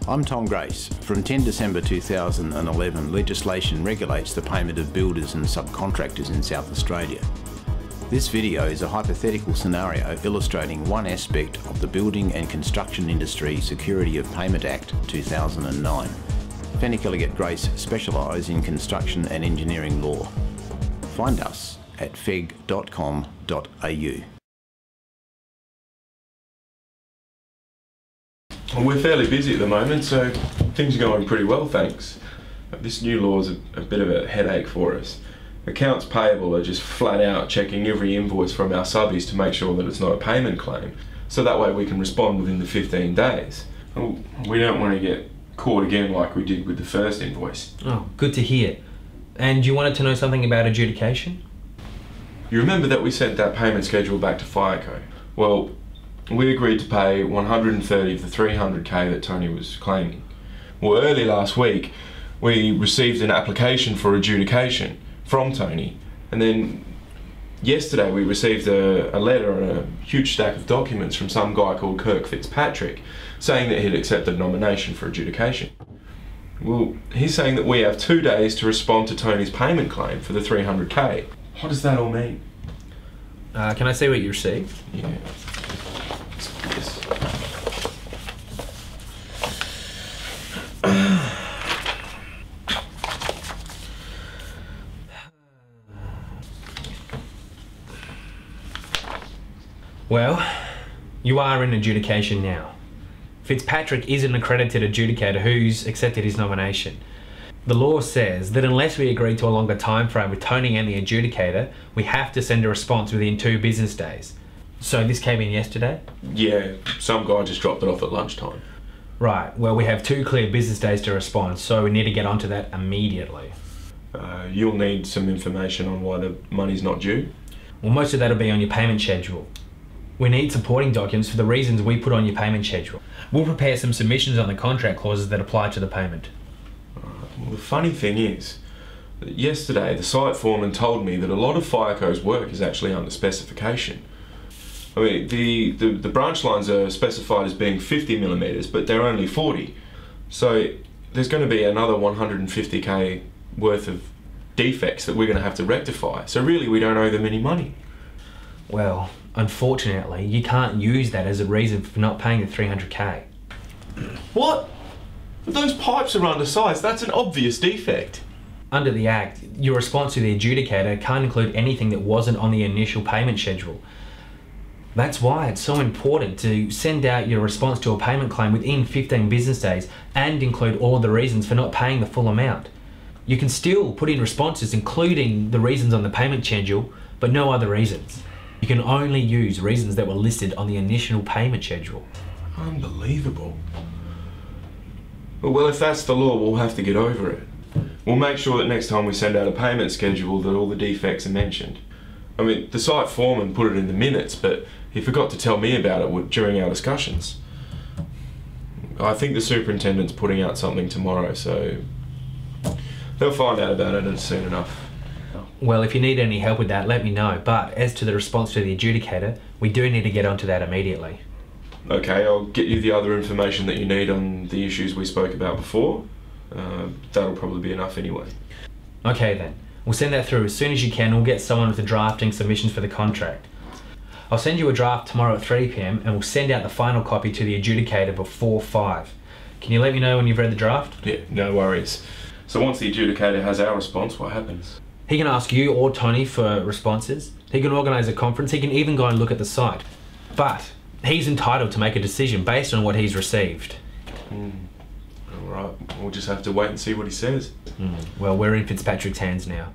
I'm Tom Grace. From 10 December 2011, legislation regulates the payment of builders and subcontractors in South Australia. This video is a hypothetical scenario illustrating one aspect of the Building and Construction Industry Security of Payment Act 2009. Fenwick Elliott Grace specialise in construction and engineering law. Find us at feg.com.au. Well, we're fairly busy at the moment, so things are going pretty well, thanks. This new law is a bit of a headache for us. Accounts payable are just flat out checking every invoice from our subbies to make sure that it's not a payment claim, so that way we can respond within the 15 days. Well, we don't want to get caught again like we did with the first invoice. Oh, good to hear. And you wanted to know something about adjudication? You remember that we sent that payment schedule back to FICO? Well, we agreed to pay 130 of the 300k that Tony was claiming. Well, early last week, we received an application for adjudication from Tony, and then yesterday we received a letter and a huge stack of documents from some guy called Kirk Fitzpatrick saying that he'd accepted nomination for adjudication. Well, he's saying that we have 2 days to respond to Tony's payment claim for the 300k. What does that all mean? Can I see what you received? Yeah. Yes. Well, you are in adjudication now. Fitzpatrick is an accredited adjudicator who's accepted his nomination. The law says that unless we agree to a longer time frame with Tony and the adjudicator, we have to send a response within 2 business days. So this came in yesterday? Yeah, some guy just dropped it off at lunchtime. Right, well we have 2 clear business days to respond, so we need to get onto that immediately. You'll need some information on why the money's not due. Well, most of that'll be on your payment schedule. We need supporting documents for the reasons we put on your payment schedule. We'll prepare some submissions on the contract clauses that apply to the payment. Well, the funny thing is that yesterday the site foreman told me that a lot of FICO's work is actually under specification. I mean, the branch lines are specified as being 50mm, but they're only 40. So there's going to be another 150k worth of defects that we're going to have to rectify. So really we don't owe them any money. Well, unfortunately, you can't use that as a reason for not paying the 300k. What? But those pipes are undersized. That's an obvious defect. Under the Act, your response to the adjudicator can't include anything that wasn't on the initial payment schedule. That's why it's so important to send out your response to a payment claim within 15 business days and include all of the reasons for not paying the full amount. You can still put in responses including the reasons on the payment schedule, but no other reasons. You can only use reasons that were listed on the initial payment schedule. Unbelievable. Well, if that's the law, we'll have to get over it. We'll make sure that next time we send out a payment schedule that all the defects are mentioned. I mean, the site foreman put it in the minutes, but he forgot to tell me about it during our discussions. I think the superintendent's putting out something tomorrow, so they'll find out about it soon enough. Well, if you need any help with that, let me know. But as to the response to the adjudicator, we do need to get onto that immediately. Okay, I'll get you the other information that you need on the issues we spoke about before. That'll probably be enough anyway. Okay then, we'll send that through as soon as you can. We'll get someone with the drafting submissions for the contract. I'll send you a draft tomorrow at 3 PM and we'll send out the final copy to the adjudicator before 5. Can you let me know when you've read the draft? Yeah, no worries. So once the adjudicator has our response, what happens? He can ask you or Tony for responses. He can organise a conference. He can even go and look at the site. But he's entitled to make a decision based on what he's received. Alright, we'll just have to wait and see what he says. Well, we're in Fitzpatrick's hands now.